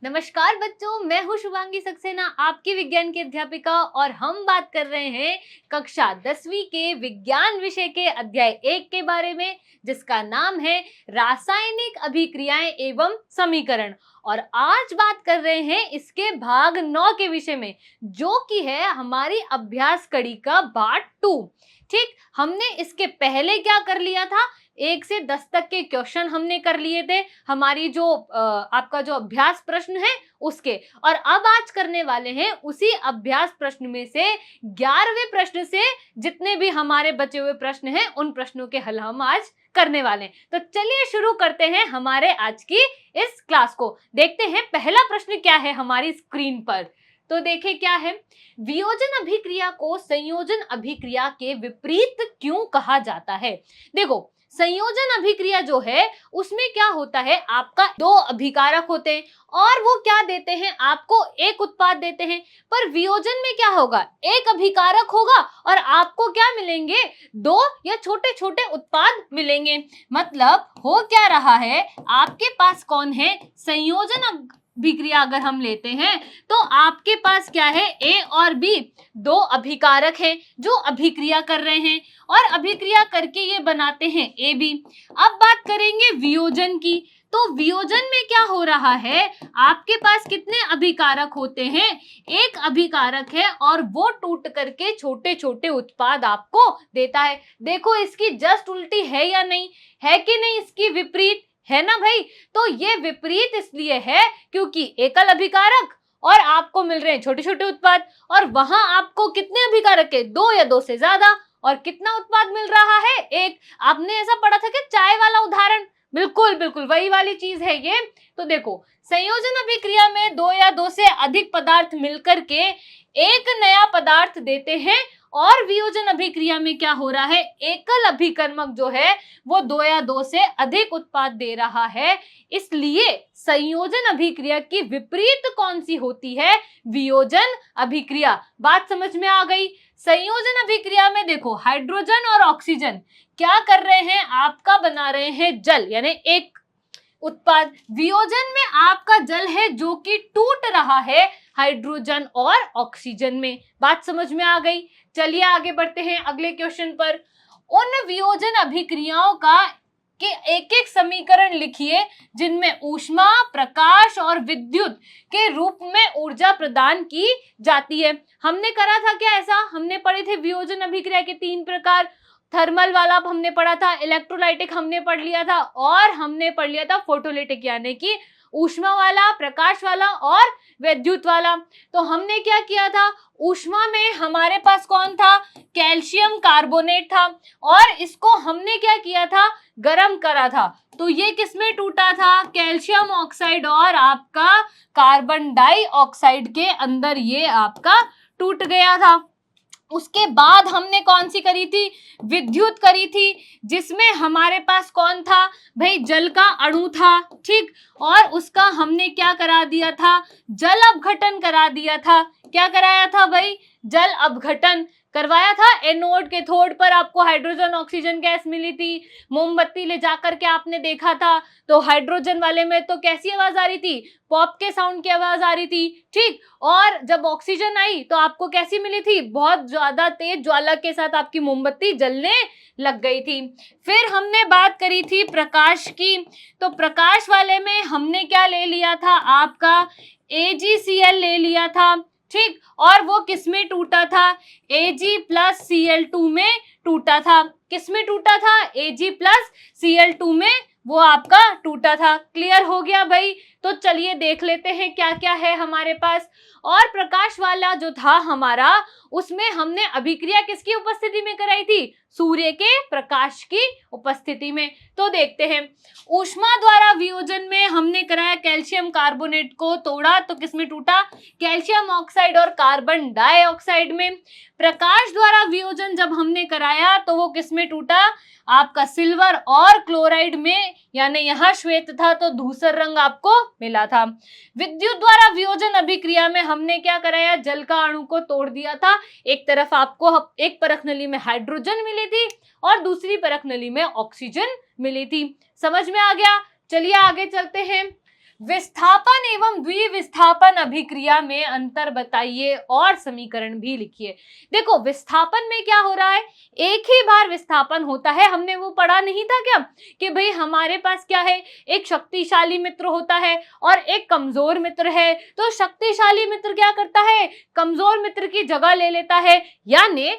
नमस्कार बच्चों, मैं हूँ शुभांगी सक्सेना, आपकी विज्ञान की अध्यापिका। और हम बात कर रहे हैं कक्षा 10वीं के विज्ञान विषय के अध्याय 1 के बारे में, जिसका नाम है रासायनिक अभिक्रियाएं एवं समीकरण। और आज बात कर रहे हैं इसके भाग 9 के विषय में, जो कि है हमारी अभ्यास कड़ी का पार्ट 2। ठीक, हमने इसके पहले क्या कर लिया था, 1 से 10 तक के क्वेश्चन हमने कर लिए थे, हमारी जो आपका जो अभ्यास प्रश्न है उसके। और अब आज करने वाले हैं उसी अभ्यास प्रश्न में से 11वें प्रश्न से जितने भी हमारे बचे हुए प्रश्न हैं उन प्रश्नों के हल हम आज करने वाले हैं। तो चलिए शुरू करते हैं हमारे आज की इस क्लास को। देखते हैं पहला प्रश्न क्या है हमारी स्क्रीन पर। तो देखें क्या है, वियोजन अभिक्रिया को संयोजन अभिक्रिया के विपरीत क्यों कहा जाता है। देखो, संयोजन अभिक्रिया जो है उसमें क्या होता है, आपका 2 अभिकारक होते हैं और वो क्या देते हैं, आपको एक उत्पाद देते हैं। पर वियोजन में क्या होगा, एक अभिकारक होगा और आपको क्या मिलेंगे, 2 या छोटे छोटे उत्पाद मिलेंगे। मतलब हो क्या रहा है, आपके पास कौन है, संयोजन अभिक्रिया अगर हम लेते हैं तो आपके पास क्या है, ए और बी 2 अभिकारक हैं जो अभिक्रिया कर रहे हैं और अभिक्रिया करके ये बनाते हैं ए बी। अब बात करेंगे वियोजन की। तो वियोजन में क्या हो रहा है, आपके पास कितने अभिकारक होते हैं, एक अभिकारक है और वो टूट करके छोटे छोटे उत्पाद आपको देता है। देखो इसकी जस्ट उल्टी है या नहीं है, कि नहीं, इसकी विपरीत है ना भाई। तो ये विपरीत इसलिए है क्योंकि एकल अभिकारक और आपको मिल रहे हैं छोटे छोटे उत्पाद, और वहां आपको कितने अभिकारक है, 2 या 2 से ज्यादा, और कितना उत्पाद मिल रहा है, एक। आपने ऐसा पढ़ा था कि चाय वाला उदाहरण, बिल्कुल बिल्कुल वही वाली चीज है ये। तो देखो, संयोजन अभिक्रिया में 2 या 2 से अधिक पदार्थ मिलकर के एक नया पदार्थ देते हैं, और वियोजन अभिक्रिया में क्या हो रहा है, एकल अभिकर्मक जो है वो 2 या 2 से अधिक उत्पाद दे रहा है। इसलिए संयोजन अभिक्रिया की विपरीत कौन सी होती है, वियोजन अभिक्रिया। बात समझ में आ गई। संयोजन अभिक्रिया में देखो, हाइड्रोजन और ऑक्सीजन क्या कर रहे हैं, आपका बना रहे हैं जल, यानी एक उत्पाद। वियोजन में आपका जल है जो कि टूट रहा है हाइड्रोजन और ऑक्सीजन में। बात समझ में आ गई। चलिए आगे बढ़ते हैं अगले क्वेश्चन पर। उन वियोजन अभिक्रियाओं का के एक एक समीकरण लिखिए जिनमें ऊष्मा, प्रकाश और विद्युत के रूप में ऊर्जा प्रदान की जाती है। हमने करा था क्या ऐसा, हमने पढ़े थे वियोजन अभिक्रिया के 3 प्रकार। थर्मल वाला हमने पढ़ा था, इलेक्ट्रोलाइटिक हमने पढ़ लिया था, और हमने पढ़ लिया था फोटोलिटिक, यानी कि ऊष्मा वाला, प्रकाश वाला और विद्युत वाला। तो हमने क्या किया था, ऊष्मा में हमारे पास कौन था, कैल्शियम कार्बोनेट था, और इसको हमने क्या किया था, गर्म करा था। तो ये किसमें टूटा था, कैल्शियम ऑक्साइड और आपका कार्बन डाइऑक्साइड के अंदर ये आपका टूट गया था। उसके बाद हमने कौन सी करी थी, विद्युत करी थी, जिसमें हमारे पास कौन था भाई, जल का अणु था। ठीक, और उसका हमने क्या करा दिया था, जल अपघटन करा दिया था। क्या कराया था भाई, जल अपघटन करवाया था। एनोड के थोड़ पर आपको हाइड्रोजन ऑक्सीजन गैस मिली थी। मोमबत्ती ले जाकर के आपने देखा था तो हाइड्रोजन वाले में तो कैसी आवाज आ रही थी, पॉप के साउंड की आवाज आ रही थी। ठीक, और जब ऑक्सीजन आई तो आपको कैसी मिली थी, बहुत ज्यादा तेज ज्वाला के साथ आपकी मोमबत्ती जलने लग गई थी। फिर हमने बात करी थी प्रकाश की। तो प्रकाश वाले में हमने क्या ले लिया था, आपका AgCl ले लिया था। ठीक, और वो किस में टूटा था, Ag+Cl2 में टूटा था। किस में टूटा था, Ag+Cl2 में वो आपका टूटा था। क्लियर हो गया भाई। तो चलिए देख लेते हैं क्या क्या है हमारे पास। और प्रकाश वाला जो था हमारा, उसमें हमने अभिक्रिया किसकी उपस्थिति में कराई थी, सूर्य के प्रकाश की उपस्थिति में। तो देखते हैं, ऊष्मा द्वारा वियोजन में हमने कराया, कैल्शियम कार्बोनेट को तोड़ा तो किसमें टूटा, कैल्शियम ऑक्साइड और कार्बन डाइऑक्साइड में। प्रकाश द्वारा वियोजन जब हमने कराया तो वो किसमें टूटा, आपका सिल्वर और क्लोराइड में, यानी यहाँ श्वेत था तो धूसर रंग आपको मिला था। विद्युत द्वारा वियोजन अभिक्रिया में हमने क्या कराया, जल का अणु को तोड़ दिया था। एक तरफ आपको एक परख नली में हाइड्रोजन मिली थी और दूसरी परख नली में ऑक्सीजन मिली थी। समझ में आ गया। चलिए आगे चलते हैं। विस्थापन एवं द्विविस्थापन अभिक्रिया में अंतर बताइए और समीकरण भी लिखिए। देखो विस्थापन में क्या हो रहा है, एक ही बार विस्थापन होता है। हमने वो पढ़ा नहीं था क्या कि भाई हमारे पास क्या है, एक शक्तिशाली मित्र होता है और एक कमजोर मित्र है। तो शक्तिशाली मित्र क्या करता है, कमजोर मित्र की जगह ले लेता है, यानी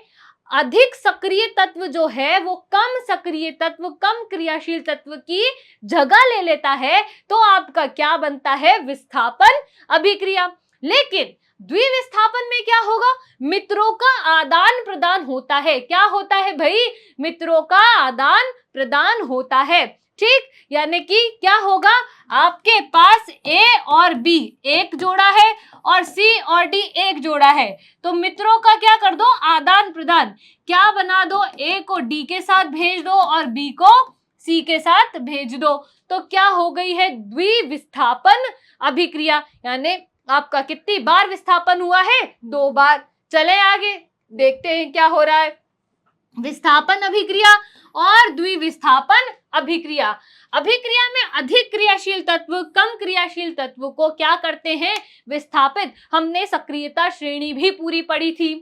अधिक सक्रिय तत्व जो है वो कम सक्रिय तत्व, कम क्रियाशील तत्व की जगह ले लेता है। तो आपका क्या बनता है, विस्थापन अभिक्रिया। लेकिन द्विविस्थापन में क्या होगा, मित्रों का आदान प्रदान होता है। क्या होता है भाई, मित्रों का आदान प्रदान होता है। ठीक, यानी कि क्या होगा, आपके पास A और B एक जोड़ा है और C और D एक जोड़ा है। तो मित्रों का क्या कर दो, आदान प्रदान। क्या बना दो, A को D के साथ भेज दो और B को C के साथ भेज दो। तो क्या हो गई है, द्विविस्थापन अभिक्रिया। यानी आपका कितनी बार विस्थापन हुआ है, 2 बार। चले आगे देखते हैं क्या हो रहा है। विस्थापन अभिक्रिया और द्विविस्थापन अभिक्रिया। अभिक्रिया में अधिक क्रियाशील तत्व कम क्रियाशील तत्व को क्या करते हैं, विस्थापित। हमने सक्रियता श्रेणी भी पूरी पढ़ी थी।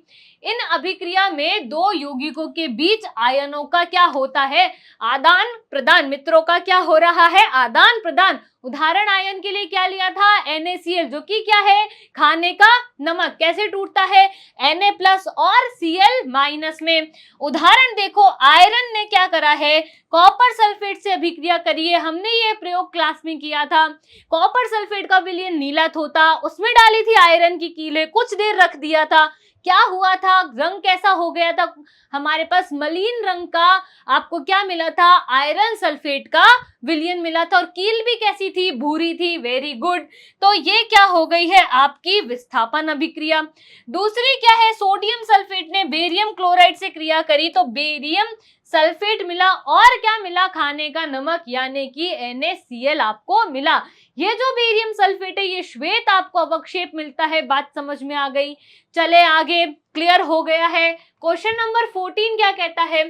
इन अभिक्रिया में दो यौगिकों के बीच आयनों का क्या होता है, आदान प्रदान। मित्रों का क्या हो रहा है, आदान प्रदान। उदाहरण आयन के लिए क्या लिया था, NaCl, जो कि क्या है, खाने का नमक। कैसे टूटता है, Na+ और Cl- में। उदाहरण देखो, आयरन ने क्या करा है, कॉपर सल्फेट से अभिक्रिया करी है। हमने ये प्रयोग क्लास में किया था। कॉपर सल्फेट का विलयन नीला होता, उसमें डाली थी आयरन की कीलें, कुछ देर रख दिया था। क्या हुआ था, रंग कैसा हो गया था, हमारे पास मलिन रंग का आपको क्या मिला था, आयरन सल्फेट का विलयन मिला था। और कील भी कैसी थी, भूरी थी। Very good. तो ये क्या हो गई है, आपकी विस्थापन अभिक्रिया। दूसरी क्या है, सोडियम सल्फेट ने बेरियम क्लोराइड से क्रिया करी, तो बेरियम सल्फेट मिला और क्या मिला, खाने का नमक, यानी कि NaCl आपको मिला। ये जो बेरियम सल्फेट है ये श्वेत आपको अवक्षेप मिलता है। बात समझ में आ गई। चले आगे, क्लियर हो गया है। क्वेश्चन नंबर 14 क्या कहता है,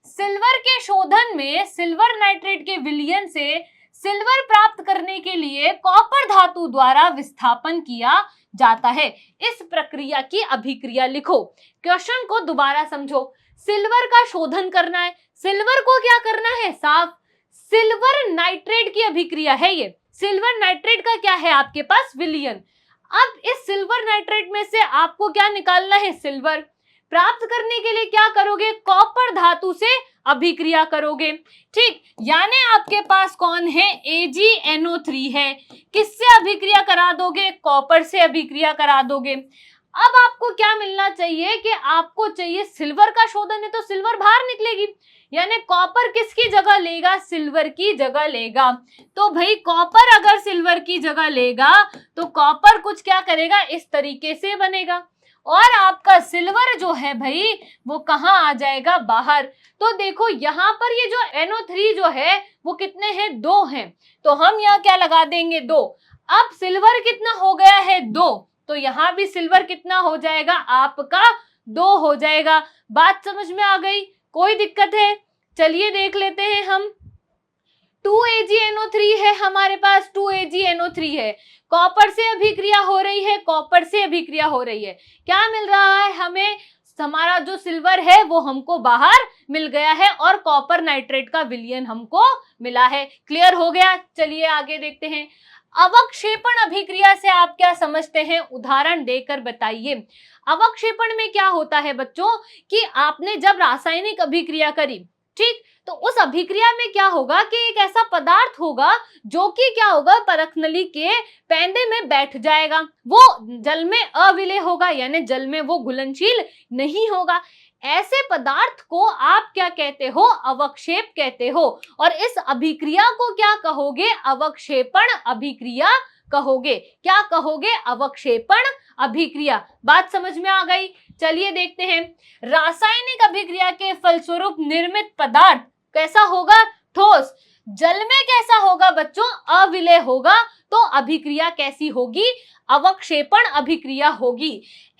सिल्वर के शोधन में सिल्वर नाइट्रेट के विलयन से सिल्वर प्राप्त करने के लिए कॉपर धातु द्वारा विस्थापन किया जाता है। इस प्रक्रिया की अभिक्रिया लिखो। क्वेश्चन को दोबारा समझो। सिल्वर का शोधन करना है, सिल्वर को क्या करना है, साफ। सिल्वर नाइट्रेट की अभिक्रिया है ये। सिल्वर नाइट्रेट का क्या है आपके पास, विलयन। अब इस सिल्वर नाइट्रेट में से आपको क्या निकालना है, सिल्वर। प्राप्त करने के लिए क्या करोगे, कॉपर धातु से अभिक्रिया करोगे। ठीक, यानी आपके पास कौन है, AgNO3 है। किससे अभिक्रिया करा दोगे, कॉपर से अभिक्रिया करा दोगे। अब आपको क्या मिलना चाहिए कि आपको चाहिए, सिल्वर का शोधन है तो सिल्वर बाहर निकलेगी, यानी कॉपर किसकी जगह लेगा, सिल्वर की जगह लेगा। तो भाई कॉपर अगर सिल्वर की जगह लेगा तो कॉपर कुछ क्या करेगा, इस तरीके से बनेगा और आपका सिल्वर जो है भाई वो कहाँ आ जाएगा, बाहर। तो देखो यहाँ पर ये जो NO3 जो है वो कितने हैं, 2 हैं। तो हम यहाँ क्या लगा देंगे, 2। अब सिल्वर कितना हो गया है, 2। तो यहाँ भी सिल्वर कितना हो जाएगा, आपका 2 हो जाएगा। बात समझ में आ गई, कोई दिक्कत है। चलिए देख लेते हैं हम। 2AgNO3 है हमारे पास, 2AgNO3 है। कॉपर से अभिक्रिया हो रही है, कॉपर से अभिक्रिया हो रही है। क्या मिल रहा है हमें, हमारा जो सिल्वर है वो हमको बाहर मिल गया है और कॉपर नाइट्रेट का विलयन हमको मिला है। क्लियर हो गया। चलिए आगे देखते हैं। अवक्षेपण अभिक्रिया से आप क्या समझते हैं, उदाहरण देकर बताइए। अवक्षेपण में क्या होता है बच्चों, कि आपने जब रासायनिक अभिक्रिया करी, ठीक, तो उस अभिक्रिया में क्या होगा कि एक ऐसा पदार्थ होगा जो कि क्या होगा, परख नली के पैंदे में बैठ जाएगा। वो जल में अविलेय होगा, यानी जल में वो घुलनशील नहीं होगा। ऐसे पदार्थ को आप क्या कहते हो, अवक्षेप कहते हो। और इस अभिक्रिया को क्या कहोगे, अवक्षेपण अभिक्रिया कहोगे। क्या कहोगे, अवक्षेपण अभिक्रिया। बात समझ में आ गई। चलिए देखते हैं। रासायनिक अभिक्रिया के फलस्वरूप निर्मित पदार्थ कैसा होगा, ठोस। जल में कैसा होगा बच्चों? अविलय होगा। तो अभिक्रिया कैसी होगी? अवक्षेपण अभिक्रिया होगी।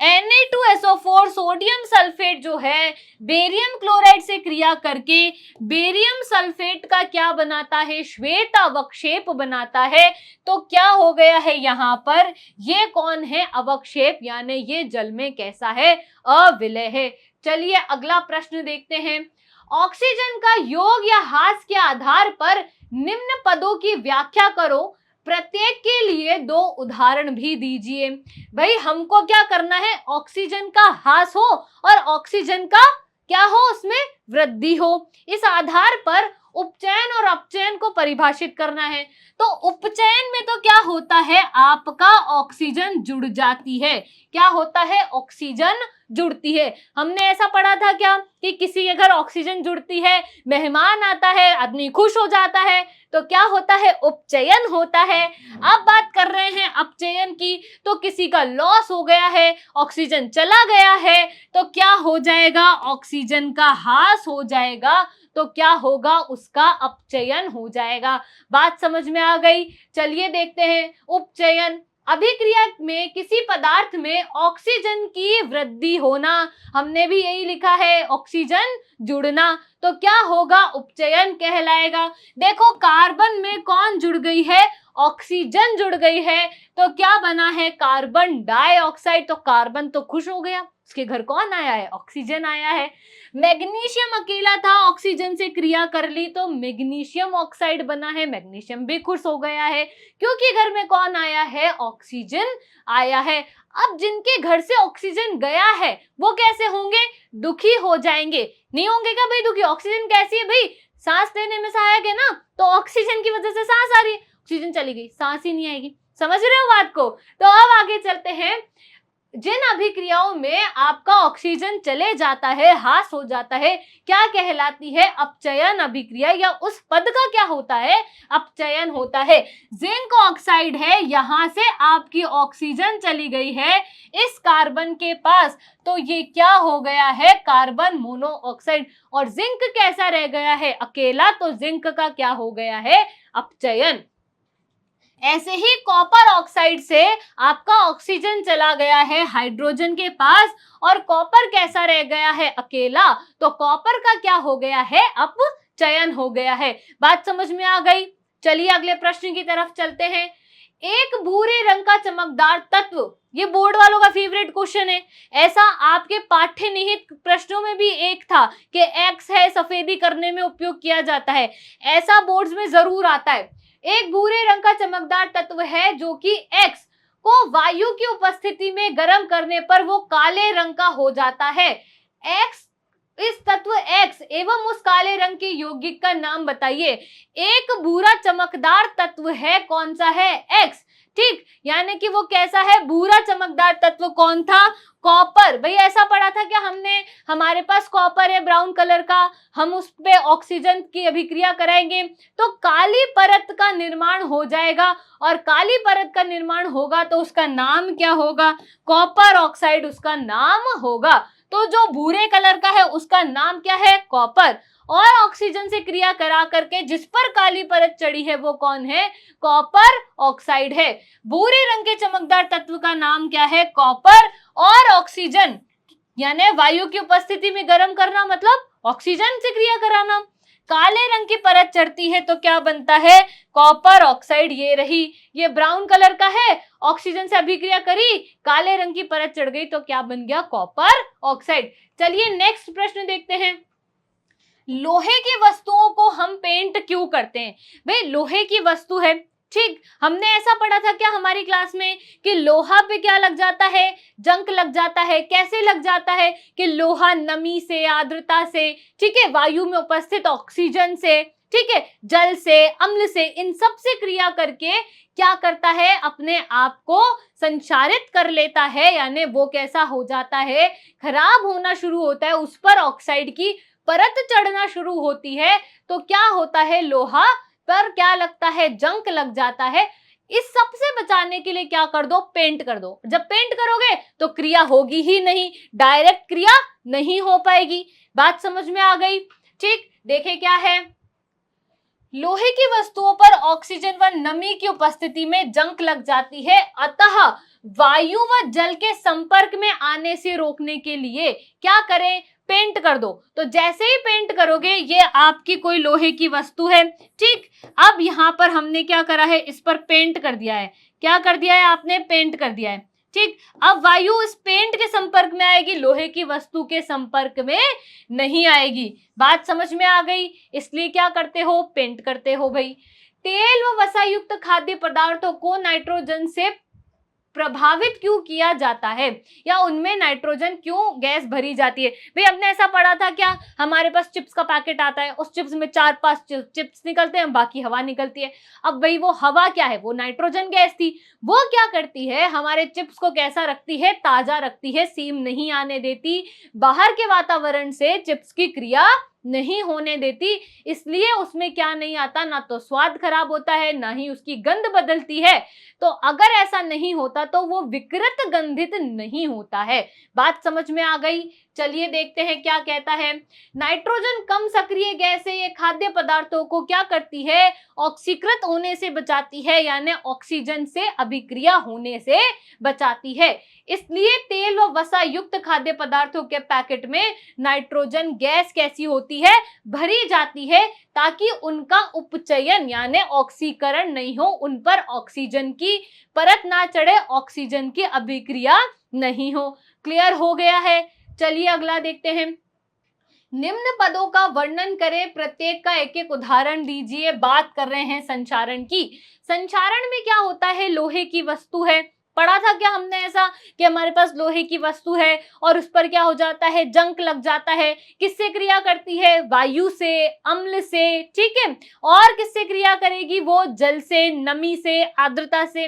Na2SO4 सोडियम सल्फेट जो है बेरियम क्लोराइड से क्रिया करके बेरियम सल्फेट का क्या बनाता है? श्वेत अवक्षेप बनाता है। तो क्या हो गया है यहाँ पर? ये कौन है? अवक्षेप, यानी ये जल में कैसा है? अविलय है। चलिए अगला प्रश्न देखते हैं। ऑक्सीजन का योग या ह्रास के आधार पर निम्न पदों की व्याख्या करो। प्रत्येक के लिए 2 उदाहरण भी दीजिए। भाई हमको क्या करना है? ऑक्सीजन का ह्रास हो और ऑक्सीजन का क्या हो? उसमें वृद्धि हो। इस आधार पर उपचयन और अपचयन को परिभाषित करना है। तो उपचयन में तो क्या होता है? आपका ऑक्सीजन जुड़ जाती है। क्या होता है? ऑक्सीजन जुड़ती है। हमने ऐसा पढ़ा था क्या कि किसी के घर ऑक्सीजन जुड़ती है, मेहमान आता है, आदमी खुश हो जाता है, तो क्या होता है? उपचयन होता है। अब बात कर रहे हैं अपचयन की, तो किसी का लॉस हो गया है, ऑक्सीजन चला गया है, तो क्या हो जाएगा? ऑक्सीजन का ह्रास हो जाएगा। तो क्या होगा? उसका अपचयन हो जाएगा। बात समझ में आ गई? चलिए देखते हैं उपचयन। अभिक्रिया में किसी पदार्थ में ऑक्सीजन की वृद्धि होना, हमने भी यही लिखा है, ऑक्सीजन जुड़ना। तो क्या होगा? उपचयन कहलाएगा। देखो कार्बन में कौन जुड़ गई है? ऑक्सीजन जुड़ गई है। तो क्या बना है? Carbon dioxide. तो कार्बन तो खुश हो गया, उसके घर कौन आया है? ऑक्सीजन आया है। मैग्नीशियम अकेला था, ऑक्सीजन से क्रिया कर ली तो मैग्नीशियम ऑक्साइड बना है, मैग्नीशियम भी खुश हो गया है क्योंकि घर में कौन आया है? ऑक्सीजन आया है। अब जिनके घर से ऑक्सीजन गया है वो कैसे होंगे? दुखी हो जाएंगे। नहीं होंगे क्या भाई दुखी? ऑक्सीजन कैसी है भाई? सांस लेने में सहायक है ना, तो ऑक्सीजन की वजह से सांस आ रही है, ऑक्सीजन चली गई, सांस ही नहीं आएगी। समझ रहे हो बात को? तो अब आगे चलते हैं। जिन अभिक्रियाओं में आपका ऑक्सीजन चले जाता है, ह्रास हो जाता है, क्या कहलाती है? अपचयन अभिक्रिया, या उस पद का क्या होता है? अपचयन होता है। जिंक ऑक्साइड है, यहां से आपकी ऑक्सीजन चली गई है इस कार्बन के पास, तो ये क्या हो गया है? Carbon monoxide. और जिंक कैसा रह गया है? अकेला, तो जिंक का क्या हो गया है? अपचयन। ऐसे ही कॉपर ऑक्साइड से आपका ऑक्सीजन चला गया है हाइड्रोजन के पास और कॉपर कैसा रह गया है? अकेला, तो कॉपर का क्या हो गया है? अपचयन हो गया है। बात समझ में आ गई? चलिए अगले प्रश्न की तरफ चलते हैं। एक भूरे रंग का चमकदार तत्व, ये बोर्ड वालों का फेवरेट क्वेश्चन है। ऐसा आपके पाठ्य निहित प्रश्नों में भी एक था कि एक्स है, सफेदी करने में उपयोग किया जाता है, ऐसा बोर्ड्स में जरूर आता है। एक भूरे रंग का चमकदार तत्व है जो कि X को वायु की उपस्थिति में गर्म करने पर वो काले रंग का हो जाता है। X, इस तत्व X एवं उस काले रंग के यौगिक का नाम बताइए। एक भूरा चमकदार तत्व है, कौन सा है? X। ठीक, यानी कि वो कैसा है? भूरा चमकदार तत्व कौन था? कॉपर। भाई ऐसा पढ़ा था क्या हमने? हमारे पास कॉपर है ब्राउन कलर का, हम उस पे ऑक्सीजन की अभिक्रिया कराएंगे तो काली परत का निर्माण हो जाएगा, और काली परत का निर्माण होगा तो उसका नाम क्या होगा? कॉपर ऑक्साइड उसका नाम होगा। तो जो भूरे कलर का है उसका नाम क्या है? कॉपर। और ऑक्सीजन से क्रिया करा करके जिस पर काली परत चढ़ी है वो कौन है? कॉपर ऑक्साइड है। भूरे रंग के चमकदार तत्व का नाम क्या है? कॉपर। और ऑक्सीजन यानी वायु की उपस्थिति में गर्म करना मतलब ऑक्सीजन से क्रिया कराना। काले रंग की परत चढ़ती है तो क्या बनता है? Copper oxide. ये रही, ये ब्राउन कलर का है, ऑक्सीजन से अभिक्रिया करी, काले रंग की परत चढ़ गई तो क्या बन गया? Copper oxide. चलिए नेक्स्ट प्रश्न देखते हैं। लोहे की वस्तुओं को हम पेंट क्यों करते हैं? भाई लोहे की वस्तु है, ठीक, हमने ऐसा पढ़ा था क्या हमारी क्लास में कि लोहा पे क्या लग जाता है? जंक लग जाता है। कैसे लग जाता है? कि लोहा नमी से, आर्द्रता से, ठीक है, वायु में उपस्थित ऑक्सीजन से, ठीक है, जल से, अम्ल से, इन सब से क्रिया करके क्या करता है? अपने आप को संचारित कर लेता है, यानी वो कैसा हो जाता है? खराब होना शुरू होता है, उस पर ऑक्साइड की परत चढ़ना शुरू होती है। तो क्या होता है? लोहा पर क्या लगता है? जंक लग जाता है। इस सब से बचाने के लिए क्या कर दो? पेंट कर दो। जब पेंट करोगे तो क्रिया होगी ही नहीं, डायरेक्ट क्रिया नहीं हो पाएगी। बात समझ में आ गई? ठीक, देखे क्या है, लोहे की वस्तुओं पर ऑक्सीजन व नमी की उपस्थिति में जंग लग जाती है, अतः वायु व जल के संपर्क में आने से रोकने के लिए क्या करें, पेंट कर दो। तो जैसे ही पेंट करोगे, ये आपकी कोई लोहे की वस्तु है, ठीक। अब यहां पर हमने क्या करा है, इस पर पेंट कर दिया है। क्या कर दिया है आपने, पेंट कर दिया है, ठीक। अब वायु इस पेंट के संपर्क में आएगी, लोहे की वस्तु के संपर्क में नहीं आएगी। बात समझ में आ गई, इसलिए क्या करते हो, पेंट करते हो भाई। तेल व वसा युक्त खाद्य पदार्थों को नाइट्रोजन से प्रभावित क्यों किया जाता है, या उनमें नाइट्रोजन क्यों गैस भरी जाती है। भाई हमने ऐसा पढ़ा था क्या, हमारे पास चिप्स का पैकेट आता है, उस चिप्स में 4-5 चिप्स निकलते हैं, बाकी हवा निकलती है। अब भाई वो हवा क्या है, वो नाइट्रोजन गैस थी। वो क्या करती है, हमारे चिप्स को कैसा रखती है, ताजा रखती है, सीम नहीं आने देती, बाहर के वातावरण से चिप्स की क्रिया नहीं होने देती, इसलिए उसमें क्या नहीं आता, ना तो स्वाद खराब होता है, ना ही उसकी गंध बदलती है। तो अगर ऐसा नहीं होता तो वो विकृत गंधित नहीं होता है। बात समझ में आ गई। चलिए देखते हैं क्या कहता है। नाइट्रोजन कम सक्रिय गैस है, ये खाद्य पदार्थों को क्या करती है, ऑक्सीकृत होने से बचाती है, यानी ऑक्सीजन से अभिक्रिया होने से बचाती है। इसलिए तेल व वसा युक्त खाद्य पदार्थों के पैकेट में नाइट्रोजन गैस कैसी होती है, भरी जाती है, ताकि उनका उपचयन यानी ऑक्सीकरण नहीं हो, उन पर ऑक्सीजन की परत ना चढ़े, ऑक्सीजन की अभिक्रिया नहीं हो। क्लियर हो गया है। चलिए अगला देखते हैं। निम्न पदों का वर्णन करें, प्रत्येक का एक एक उदाहरण दीजिए। बात कर रहे हैं संचारण की। संचारण में क्या होता है, लोहे की वस्तु है, पढ़ा था क्या हमने ऐसा कि हमारे पास लोहे की वस्तु है और उस पर क्या हो जाता है, जंग लग जाता है। किससे क्रिया करती है, वायु से, अम्ल से, ठीक है। और किससे क्रिया करेगी, वो जल से, नमी से, आर्द्रता से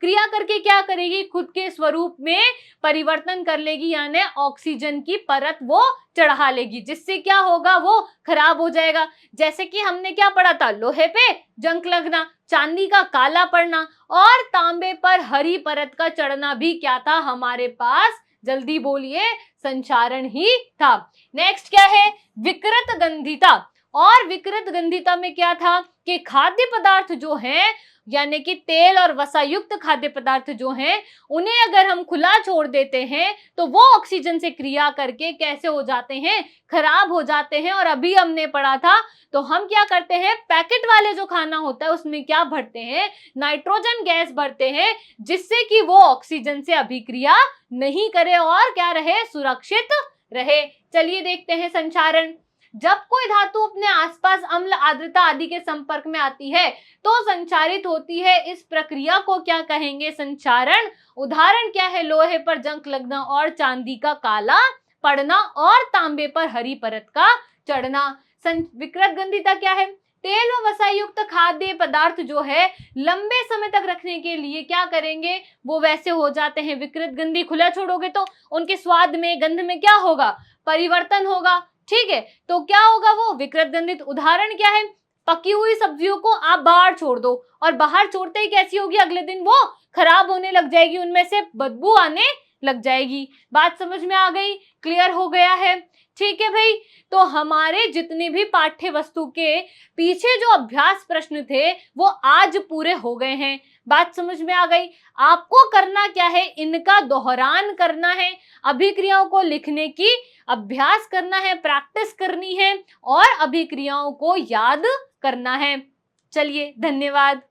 क्रिया करके क्या करेगी, खुद के स्वरूप में परिवर्तन कर लेगी, यानी ऑक्सीजन की परत वो चढ़ा लेगी, जिससे क्या होगा, वो खराब हो जाएगा। जैसे कि हमने क्या पढ़ा था, लोहे पे जंग लगना, चांदी का काला पड़ना और तांबे पर हरी परत का चढ़ना भी क्या था हमारे पास, जल्दी बोलिए, संचारण ही था। नेक्स्ट क्या है, विकृत गंधिता। और विकृत गंधिता में क्या था कि खाद्य पदार्थ जो हैं, यानी कि तेल और वसा युक्त खाद्य पदार्थ जो हैं, उन्हें अगर हम खुला छोड़ देते हैं तो वो ऑक्सीजन से क्रिया करके कैसे हो जाते हैं, खराब हो जाते हैं। और अभी हमने पढ़ा था, तो हम क्या करते हैं, पैकेट वाले जो खाना होता है उसमें क्या भरते हैं, नाइट्रोजन गैस भरते हैं, जिससे कि वो ऑक्सीजन से अभिक्रिया नहीं करे और क्या रहे, सुरक्षित रहे। चलिए देखते हैं संचारण। जब कोई धातु अपने आसपास अम्ल, आर्द्रता आदि के संपर्क में आती है तो संचारित होती है। इस प्रक्रिया को क्या कहेंगे, संचारण। उदाहरण क्या है, लोहे पर जंग लगना और चांदी का काला पड़ना और तांबे पर हरी परत का चढ़ना। विकृत गंधिता क्या है, तेल व वसा युक्त खाद्य पदार्थ जो है लंबे समय तक रखने के लिए क्या करेंगे, वो वैसे हो जाते हैं विकृत गंधी। खुला छोड़ोगे तो उनके स्वाद में, गंध में क्या होगा, परिवर्तन होगा, ठीक है। तो क्या होगा, वो विकृत गंधित। उदाहरण क्या है, पकी हुई सब्जियों को आप बाहर छोड़ दो और बाहर छोड़ते ही कैसी होगी, अगले दिन वो खराब होने लग जाएगी, उनमें से बदबू आने लग जाएगी। बात समझ में आ गई, क्लियर हो गया है, ठीक है भाई। तो हमारे जितने भी पाठ्य वस्तु के पीछे जो अभ्यास प्रश्न थे वो आज पूरे हो गए हैं। बात समझ में आ गई। आपको करना क्या है, इनका दोहरान करना है, अभिक्रियाओं को लिखने की अभ्यास करना है, प्रैक्टिस करनी है और अभिक्रियाओं को याद करना है। चलिए धन्यवाद।